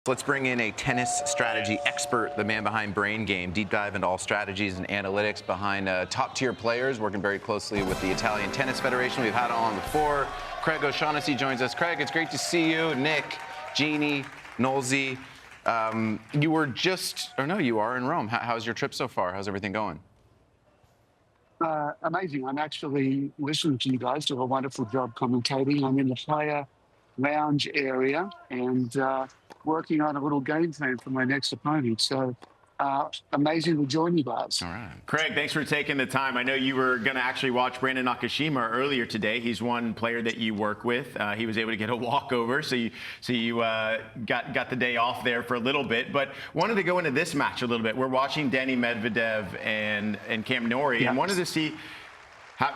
Let's bring in a tennis strategy expert, the man behind Brain Game, deep dive into all strategies and analytics behind top-tier players, working very closely with the Italian Tennis Federation. We've had on before. Craig O'Shaughnessy joins us. Craig, it's great to see you. Nick, Jeannie, Nolsey. You were just, or no, you are in Rome. How's your trip so far? How's everything going? Amazing. I'm actually listening to you guys do a wonderful job commentating. I'm in the player lounge area and working on a little game plan for my next opponent. So amazing to join you guys. All right. Craig, thanks for taking the time. I know you were going to actually watch Brandon Nakashima earlier today. He's one player that you work with. He was able to get a walkover, so you got the day off there for a little bit. But wanted to go into this match a little bit. We're watching Danny Medvedev and Cam Norrie, and wanted to see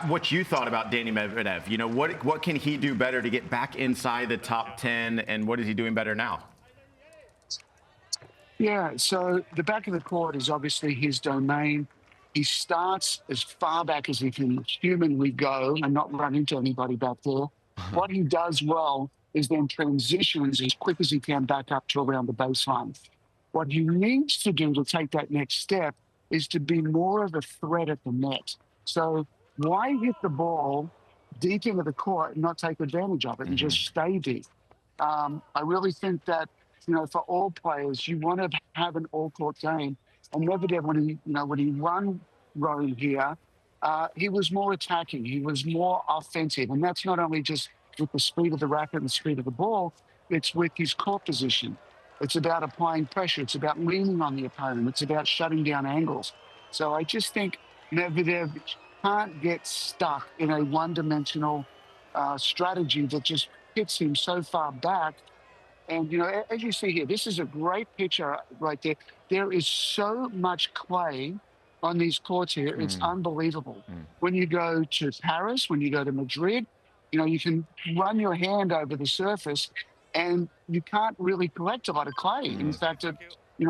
what you thought about Danny Medvedev. You know, what can he do better to get back inside the top 10, and what is he doing better now? Yeah, so the back of the court is obviously his domain. He starts as far back as he can humanly go and not run into anybody back there. What he does well is then transitions as quick as he can back up to around the baseline. What he needs to do to take that next step is to be more of a threat at the net. So why hit the ball deep into the court and not take advantage of it and just stay deep? I really think that, you know, for all players, you want to have an all-court game. And Medvedev, when he won Rome here, he was more attacking. He was more offensive. And that's not only just with the speed of the racket and the speed of the ball, it's with his court position. It's about applying pressure. It's about leaning on the opponent. It's about shutting down angles. So I just think Medvedev can't get stuck in a one-dimensional strategy that just hits him so far back. And, you know, as you see here, this is a great picture right there. There is so much clay on these courts here. It's unbelievable. When you go to Paris, when you go to Madrid, you know, you can run your hand over the surface and you can't really collect a lot of clay. In fact, at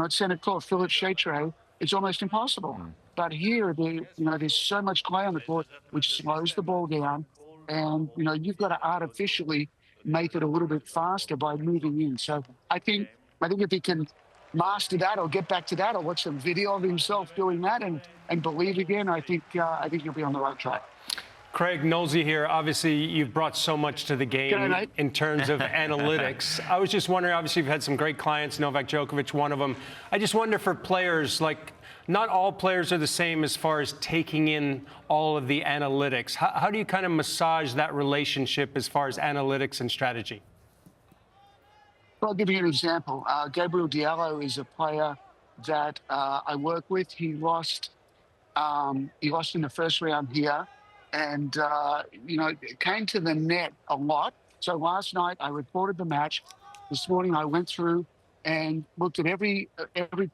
center court, Philippe Chatrier, it's almost impossible. But here, there's so much clay on the court, which slows the ball down. And, you know, you've got to artificially make it a little bit faster by moving in. So I think if he can master that or get back to that or watch some video of himself doing that and believe again, I think he'll be on the right track. Craig, Nolsey here. Obviously, you've brought so much to the game in terms of analytics. I was just wondering, obviously, you've had some great clients, Novak Djokovic, one of them. I just wonder for players, like, not all players are the same as far as taking in all of the analytics. How do you kind of massage that relationship as far as analytics and strategy? Well, I'll give you an example. Gabriel Diallo is a player that I work with. He lost in the first round here. And, it came to the net a lot. So last night I reported the match. This morning I went through and looked at every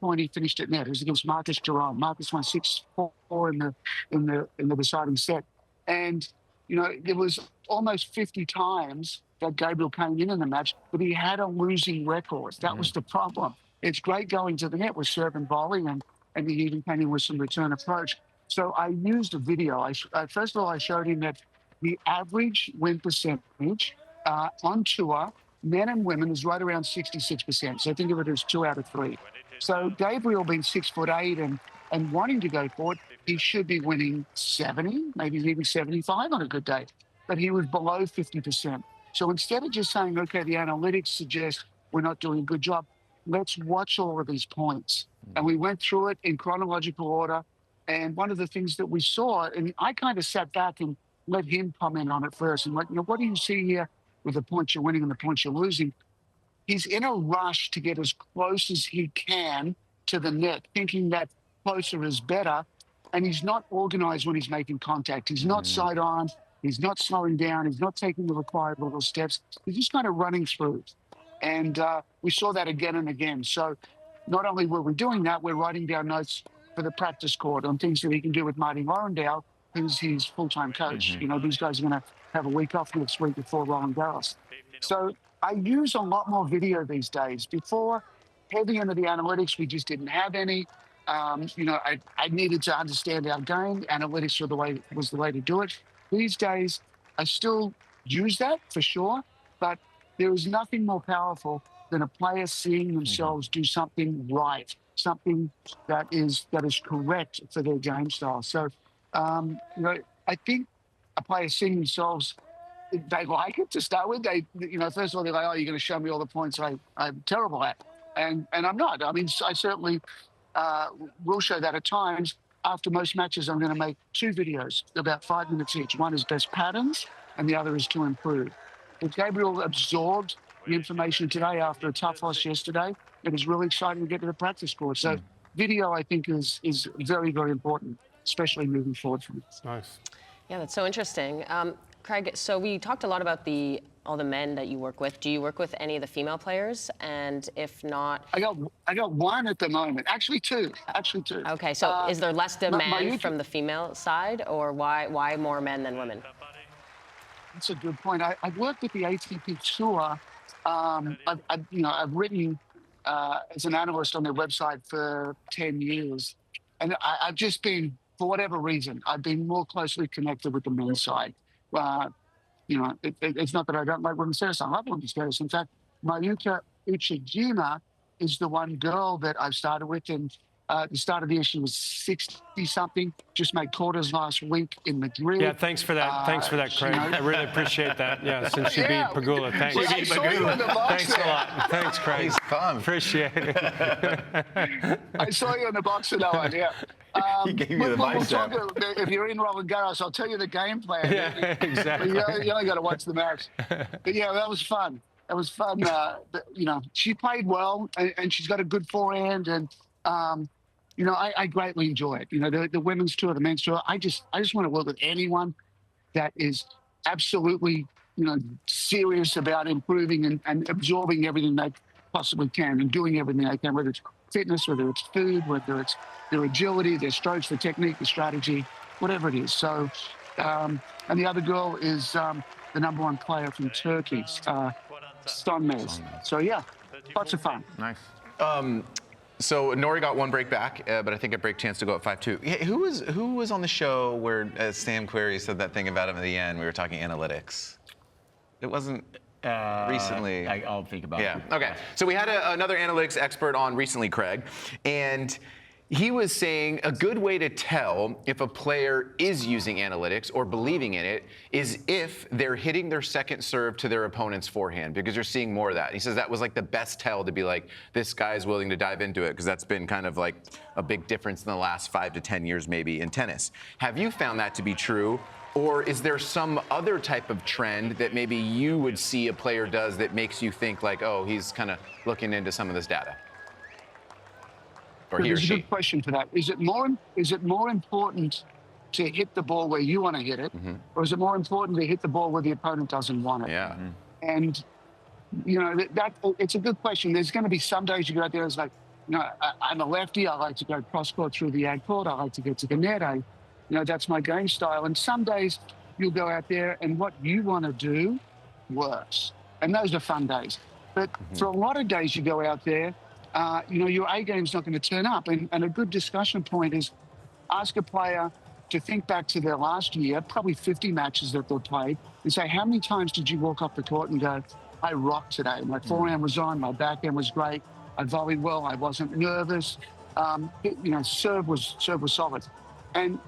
point he finished at net. It was against Marcus Thuram. Marcus won 6-4 in the deciding set. And, you know, there was almost 50 times that Gabriel came in the match, but he had a losing record. That was the problem. It's great going to the net with serve and volley, and he even came in with some return approach. So I used a video. First of all, I showed him that the average win percentage on tour, men and women, is right around 66%. So think of it as 2 out of 3. So Gabriel being 6'8" and wanting to go for it, he should be winning 70, maybe even 75 on a good day. But he was below 50%. So instead of just saying, okay, the analytics suggest we're not doing a good job, let's watch all of these points. And we went through it in chronological order. And one of the things that we saw, and I kind of sat back and let him comment on it first. And what do you see here with the points you're winning and the points you're losing? He's in a rush to get as close as he can to the net, thinking that closer is better. And he's not organized when he's making contact. He's not side on. He's not slowing down. He's not taking the required little steps. He's just kind of running through. And we saw that again and again. So not only were we doing that, we're writing down notes for the practice court on things that he can do with Martin Lorendale, who's his full-time coach. You know, these guys are going to have a week off next week before Roland Garros. So I use a lot more video these days. Before, heavy into the analytics, we just didn't have any. I needed to understand our game. Analytics was the way to do it. These days, I still use that for sure, but there is nothing more powerful than a player seeing themselves do something right, something that is correct for their game style. So, you know, I think a player seeing themselves, they like it to start with. They, you know, first of all, they're like, "Oh, you're going to show me all the points I'm terrible at," and I'm not. I mean, I certainly will show that at times. After most matches, I'm going to make 2 videos, about 5 minutes each. One is best patterns, and the other is to improve. If Gabriel absorbed the information today after a tough loss yesterday, it was really exciting to get to the practice court. So video, I think, is very, very important, especially moving forward from this. Nice. Yeah, that's so interesting. Craig, so we talked a lot about all the men that you work with. Do you work with any of the female players? And if not, I got 1 at the moment. Actually 2. Actually 2. Okay, so is there less demand from the female side, or why more men than women? That's a good point. I've worked with the ATP Tour. I've written as an analyst on their website for 10 years. And I've just been, for whatever reason, I've been more closely connected with the men's side. You know, it's not that I don't like women's tennis. I love women's tennis. In fact, Mayuka Uchijima is the one girl that I've started with. And at the start of the year, she was 60-something, just made quarters last week in Madrid. Yeah, thanks for that. Thanks for that, Craig. I really appreciate that. Yeah, since you beat Pegula. Thanks. Well, I saw you in the box Thanks a lot. Thanks, Craig. He's fun. Appreciate it. I saw you in the box for that one, yeah. He gave you the bicep. If you're in Roland Garros, I'll tell you the game plan. Yeah, exactly. You only got to watch the match. But yeah, that was fun. That was fun. You know, she played well, and she's got a good forehand, and you know, I greatly enjoy it. You know, the women's tour, the men's tour. I just want to work with anyone that is absolutely, you know, serious about improving and absorbing everything they possibly can and doing everything they can, whether it's fitness, whether it's food, whether it's their agility, their strokes, their technique, their strategy, whatever it is. So, and the other girl is the #1 player from Turkey, Stonmez. So yeah, lots of fun. Nice. So Nori got 1 break back, but I think a break chance to go at 5-2. Hey, who was on the show where Sam Querrey said that thing about him at the end? We were talking analytics. It wasn't recently. I'll think about it. Yeah. Okay. So we had another analytics expert on recently, Craig, and he was saying a good way to tell if a player is using analytics or believing in it is if they're hitting their second serve to their opponent's forehand, because you're seeing more of that. He says that was like the best tell to be like, this guy's willing to dive into it, because that's been kind of like a big difference in the last 5 to 10 years maybe in tennis. Have you found that to be true? Or is there some other type of trend that maybe you would see a player does that makes you think like, oh, he's kind of looking into some of this data? Or he or There's a she? good question for that. Is it more important to hit the ball where you want to hit it, or is it more important to hit the ball where the opponent doesn't want it? Yeah. And you know that it's a good question. There's going to be some days you go out there. It's like, you know, I'm a lefty. I like to go cross court through the ag court. I like to get to the net. You know, that's my game style. And some days you'll go out there and what you want to do works, and those are fun days. But for a lot of days you go out there. You know, your A game's not going to turn up. And a good discussion point is ask a player to think back to their last year, probably 50 matches that they've played, and say, how many times did you walk off the court and go, I rocked today. My forehand was on, my backhand was great, I volleyed well, I wasn't nervous. You know, serve was solid. And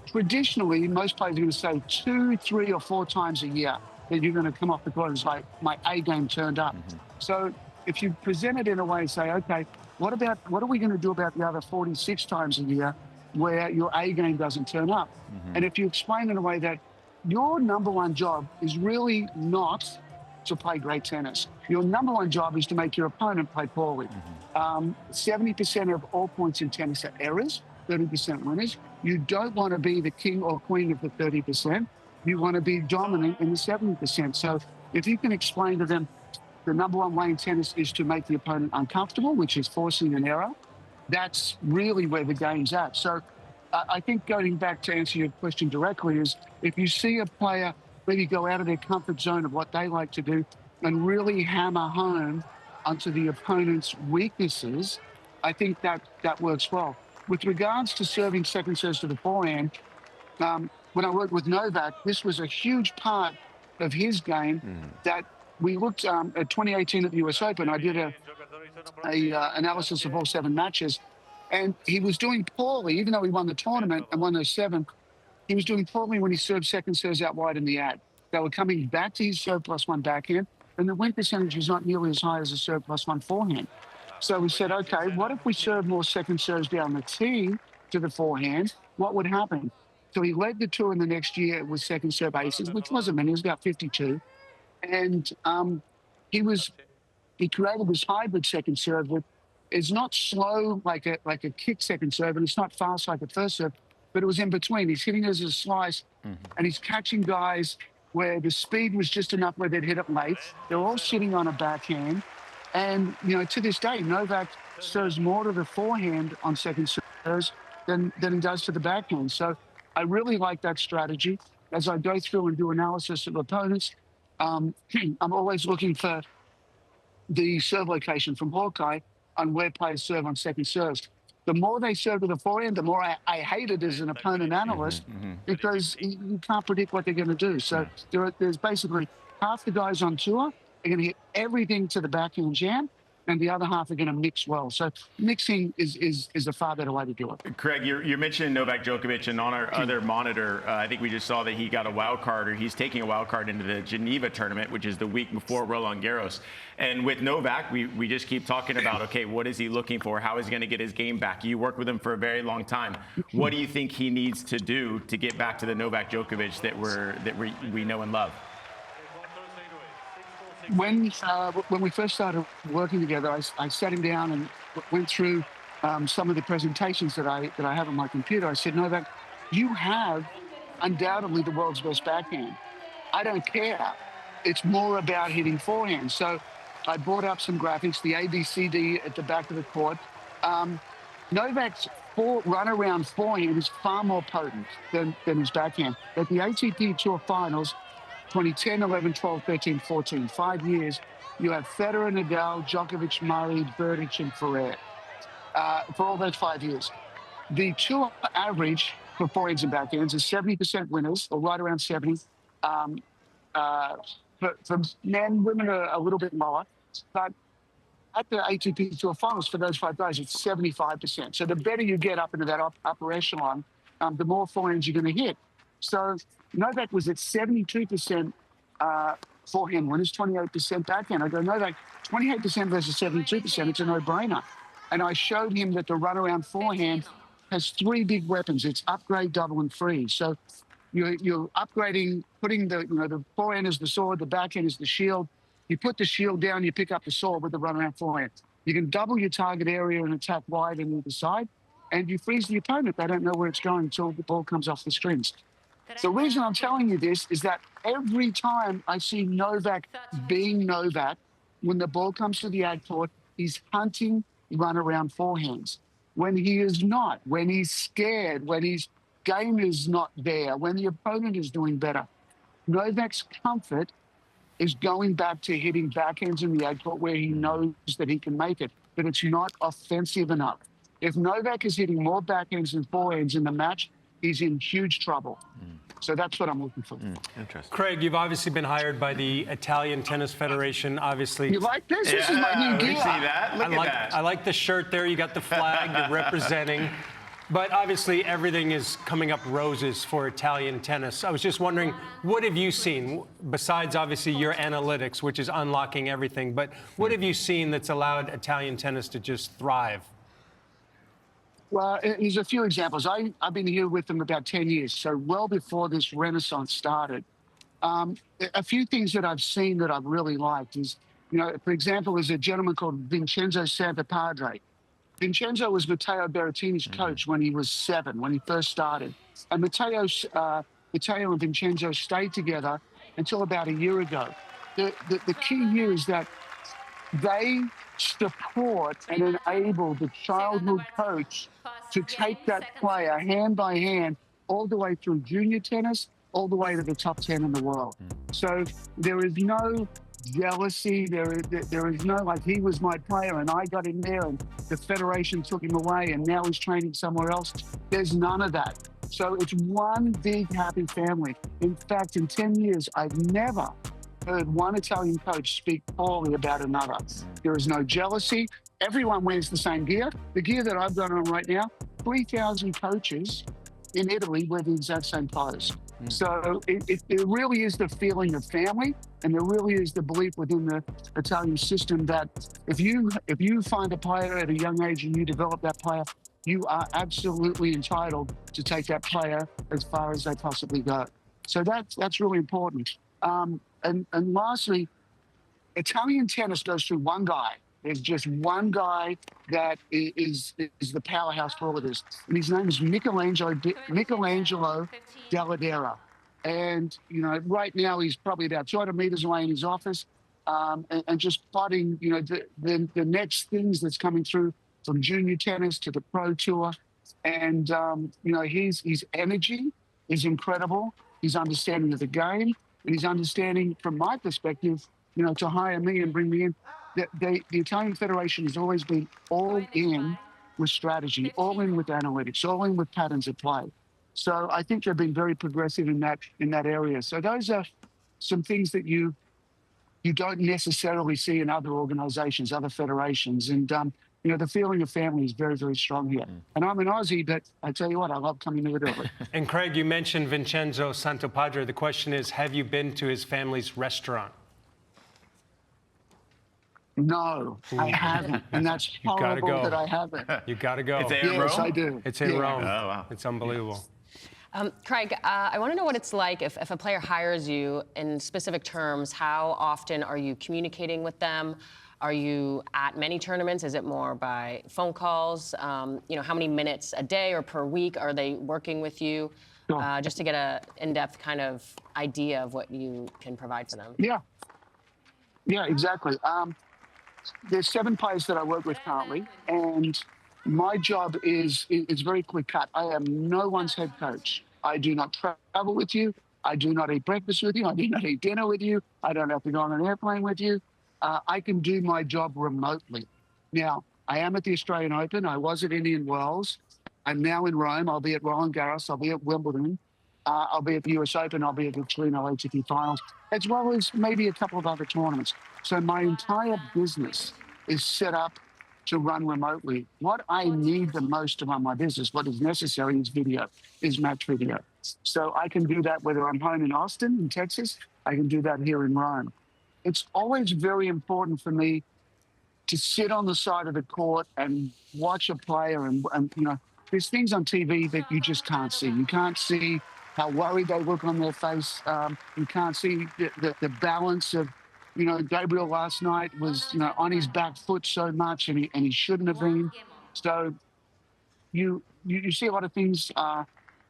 traditionally, most players are going to say 2, 3, or 4 times a year that you're going to come off the court and say, my A game turned up. So if you present it in a way, say, okay, what are we going to do about the other 46 times a year where your A game doesn't turn up? And if you explain in a way that your #1 job is really not to play great tennis. Your #1 job is to make your opponent play poorly. 70% of all points in tennis are errors, 30% winners. You don't want to be the king or queen of the 30%. You want to be dominant in the 70%. So if you can explain to them, the #1 way in tennis is to make the opponent uncomfortable, which is forcing an error. That's really where the game's at. So I think going back to answer your question directly is if you see a player maybe go out of their comfort zone of what they like to do and really hammer home onto the opponent's weaknesses, I think that works well. With regards to serving second serves to the forehand, when I worked with Novak, this was a huge part of his game that we looked at 2018 at the US Open. I did a analysis of all 7 matches, and he was doing poorly, even though he won the tournament and won those 7. He was doing poorly when he served second serves out wide in the ad. They were coming back to his serve +1 backhand, and the win percentage was not nearly as high as a serve +1 forehand. So we said, okay, what if we serve more second serves down the tee to the forehand? What would happen? So he led the tour in the next year with second serve aces, which wasn't many. It was about 52. And he created this hybrid second serve that is not slow like a kick second serve, and it's not fast like a first serve, but it was in between. He's hitting as a slice, and he's catching guys where the speed was just enough where they'd hit it late. They're all sitting on a backhand. And, to this day, Novak serves more to the forehand on second serves than he does to the backhand. So I really like that strategy. As I go through and do analysis of opponents, I'm always looking for the serve location from Hawkeye on where players serve on second serves. The more they serve to the forehand, the more I hate it as an opponent analyst because you can't predict what they're going to do. So there's basically half the guys on tour are going to hit everything to the backhand jam, and the other half are going to mix well. So mixing is a far better way to do it. Craig, you're mentioning Novak Djokovic, and on our other monitor, I think we just saw that he got a wild card, or he's taking a wild card into the Geneva tournament, which is the week before Roland Garros. And with Novak, we just keep talking about, okay, what is he looking for? How is he going to get his game back? You worked with him for a very long time. What do you think he needs to do to get back to the Novak Djokovic that we know and love? When we first started working together, I sat him down and went through some of the presentations that I have on my computer. I said, Novak, you have undoubtedly the world's best backhand. I don't care. It's more about hitting forehand. So I brought up some graphics, the ABCD at the back of the court. Novak's runaround forehand is far more potent than his backhand. At the ATP Tour Finals, 2010, 11, 12, 13, 14, 5 years, you have Federer, Nadal, Djokovic, Murray, Berdych, and Ferrer for all those 5 years. The tour average for forehands and backhands is 70% winners, or right around 70. For men, women are a little bit lower, but at the ATP Tour Finals for those 5 guys, it's 75%. So the better you get up into that upper echelon, the more forehands you're going to hit. So Novak was at 72% forehand winners, 28% backhand. I go, Novak, 28% versus 72%, it's a no-brainer. And I showed him that the runaround forehand has 3 big weapons. It's upgrade, double, and freeze. So you're upgrading, putting the forehand is the sword, the backhand is the shield. You put the shield down, you pick up the sword with the runaround forehand. You can double your target area and attack wide and either side, and you freeze the opponent. They don't know where it's going until the ball comes off the strings. The reason I'm telling you this is that every time I see Novak being Novak, when the ball comes to the ad court, he's hunting runaround forehands. When he is not, when he's scared, when his game is not there, when the opponent is doing better, Novak's comfort is going back to hitting backhands in the ad court where he knows that he can make it, but it's not offensive enough. If Novak is hitting more backhands than forehands in the match, he's in huge trouble. So that's what I'm looking for. Interesting. Craig, you've obviously been hired by the Italian Tennis Federation, obviously. You like this? This is my new gear. See that? Look at that. I like the shirt there. You got the flag, you're representing. But obviously everything is coming up roses for Italian tennis. I was just wondering, what have you seen, besides obviously your analytics, which is unlocking everything, but what have you seen that's allowed Italian tennis to just thrive? Well, there's a few examples. I've been here with them about 10 years, so well before this renaissance started. A few things that I've seen that I've really liked is, for example, there's a gentleman called Vincenzo Santapadre. Vincenzo was Matteo Berrettini's coach when he was 7, when he first started. And Matteo and Vincenzo stayed together until about a year ago. The key here is that they support and enable the childhood coach to take that player hand by hand all the way through junior tennis, all the way to the top 10 in the world. So there is no jealousy. There is no, like, he was my player and I got him there and the federation took him away and now he's training somewhere else. There's none of that. So it's one big happy family. In fact, in 10 years, I've never heard one Italian coach speak poorly about another. There is no jealousy. Everyone wears the same gear. The gear that I've got on right now, 3,000 coaches in Italy wear the exact same clothes. So it really is the feeling of family, and there really is the belief within the Italian system that if you find a player at a young age and you develop that player, you are absolutely entitled to take that player as far as they possibly go. So that's really important. And lastly, Italian tennis goes through one guy. There's just one guy that is the powerhouse for all of this. And his name is Michelangelo Dalladera. And, you know, right now he's probably about 200 meters away in his office and just plotting, you know, the next things that's coming through from junior tennis to the pro tour. And, you know, his energy is incredible. His understanding of the game and his understanding, from my perspective, you know, to hire me and bring me in. The Italian Federation has always been all in with strategy, all in with analytics, all in with patterns of play. So I think they've been very progressive in that area. So those are some things that you don't necessarily see in other organizations, other federations. And, you know, the feeling of family is very, very strong here. And I'm an Aussie, but I tell you what, I love coming to Italy. And Craig, you mentioned Vincenzo Santopadre. The question is, have you been to his family's restaurant? No, I haven't, and that's horrible that I haven't. You got to go. It's in Yes, Rome? I do. It's in Rome. Oh, wow. It's unbelievable. Craig, I want to know what it's like if a player hires you in specific terms. How often are you communicating with them? Are you at many tournaments? Is it more by phone calls? You know, how many minutes a day or per week are they working with you? Sure. Just to get an in-depth kind of idea of what you can provide for them. Yeah, exactly. There's 7 players that I work with currently, and my job is very clear cut. I am no one's head coach. I do not travel with you. I do not eat breakfast with you. I do not eat dinner with you. I don't have to go on an airplane with you. I can do my job remotely. Now, I am at the Australian Open. I was at Indian Wells. I'm now in Rome. I'll be at Roland Garros. I'll be at Wimbledon. I'll be at the US Open. I'll be at the Torino ATP Finals, as well as maybe a couple of other tournaments. So my entire business is set up to run remotely. What I need the most to run my business, what is necessary is video, is match video. So I can do that whether I'm home in Austin, in Texas. I can do that here in Rome. It's always very important for me to sit on the side of the court and watch a player. And you know, there's things on TV that you just can't see. You can't see how worried they look on their face. You can't see the balance of, you know, Gabriel last night was, you know, on his back foot so much, and he shouldn't have been. So you see a lot of things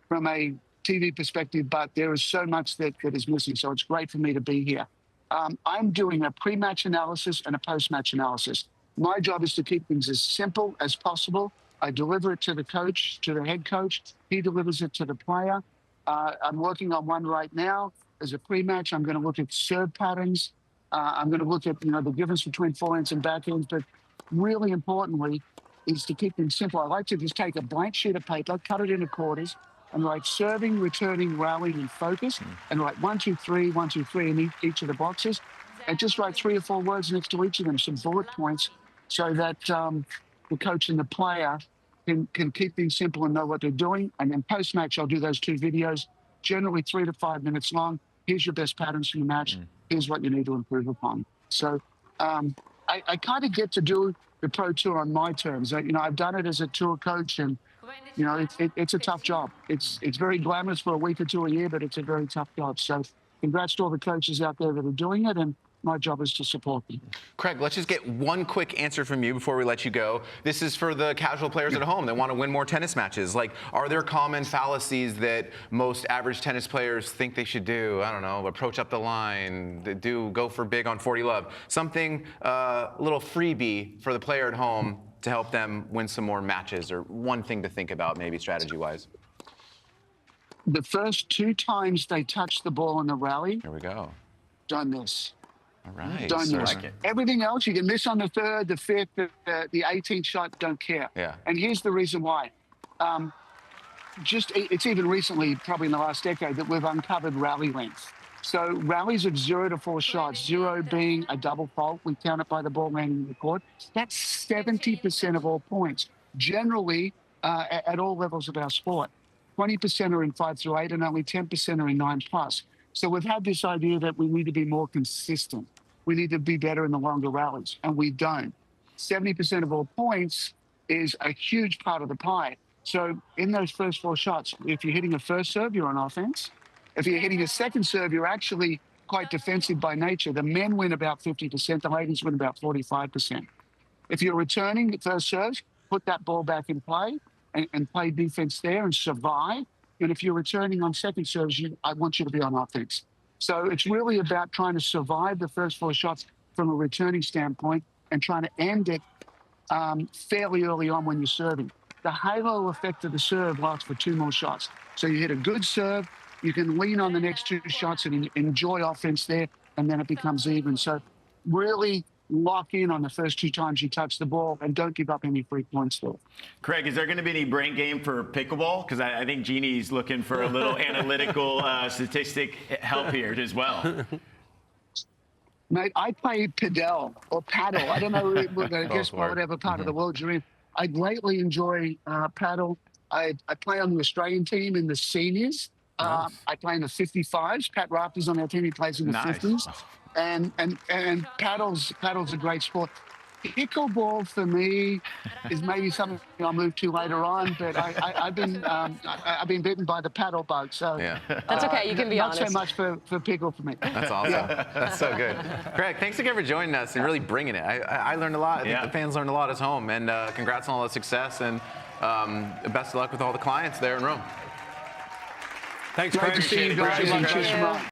from a TV perspective, but there is so much that is missing. So it's great for me to be here. I'm doing a pre-match analysis and a post-match analysis. My job is to keep things as simple as possible. I deliver it to the coach, to the head coach. He delivers it to the player. I'm working on one right now as a pre-match. I'm going to look at serve patterns. I'm going to look at, you know, the difference between forehands and backhands. But really importantly is to keep things simple. I like to just take a blank sheet of paper, cut it into quarters, and write serving, returning, rallying, and focus, and write 1, 2, 3, 1, 2, 3 in each of the boxes, and just write 3 or 4 words next to each of them, some bullet points, so that the coach and the player can keep things simple and know what they're doing. And then post-match, I'll do those 2 videos, generally 3 to 5 minutes long. Here's your best patterns from the match. Here's what you need to improve upon. So I kind of get to do the pro tour on my terms. You know, I've done it as a tour coach, and you know, it's a tough job. It's very glamorous for a week or 2 a year, but it's a very tough job. So congrats to all the coaches out there that are doing it, and my job is to support them. Craig, let's just get one quick answer from you before we let you go. This is for the casual players at home that want to win more tennis matches. Like, are there common fallacies that most average tennis players think they should do? I don't know, approach up the line, go for big on 40 love. Something, a little freebie for the player at home to help them win some more matches, or one thing to think about maybe strategy-wise. The first 2 times they touch the ball in the rally, Here we go. don't miss. All right. Don't miss. like it. Everything else, you can miss on the 3rd, the 5th, the 18th shot, don't care. Yeah. And here's the reason why. It's even recently, probably in the last decade, that we've uncovered rally length. So rallies of 0 to 4 shots, 0 being a double fault, we count it by the ball landing in the court. That's 70% of all points, generally at all levels of our sport. 20% are in 5 through 8, and only 10% are in 9+. So we've had this idea that we need to be more consistent. We need to be better in the longer rallies, and we don't. 70% of all points is a huge part of the pie. So in those first 4 shots, if you're hitting a first serve, you're on offense. If you're hitting a second serve, you're actually quite defensive by nature. The men win about 50%, the ladies win about 45%. If you're returning the first serves, put that ball back in play and play defense there and survive. And if you're returning on second serves, I want you to be on offense. So it's really about trying to survive the first 4 shots from a returning standpoint and trying to end it fairly early on when you're serving. The halo effect of the serve lasts for 2 more shots. So you hit a good serve, you can lean on the next 2 shots and enjoy offense there, and then it becomes even. So really lock in on the first 2 times you touch the ball and don't give up any free points there. Craig, is there going to be any brain game for pickleball? Because I think Jeannie's looking for a little analytical statistic help here as well. Mate, I play padel or paddle. I don't know, I guess whatever part of the world you're in. I greatly enjoy paddle. I play on the Australian team in the seniors. Nice. I play in the 55s. Pat Rafter's on our team. He plays in the 50s. And paddle's a great sport. Pickleball for me is maybe something I'll move to later on, but I've been bitten by the paddle bug, so yeah. That's okay. You can be honest. Not so much for pickle for me. That's awesome. That's so good. Craig, thanks again for joining us and really bringing it. I learned a lot. I think the fans learned a lot at home, and congrats on all the success, and best of luck with all the clients there in Rome. Thanks, Craig. Great to see you guys.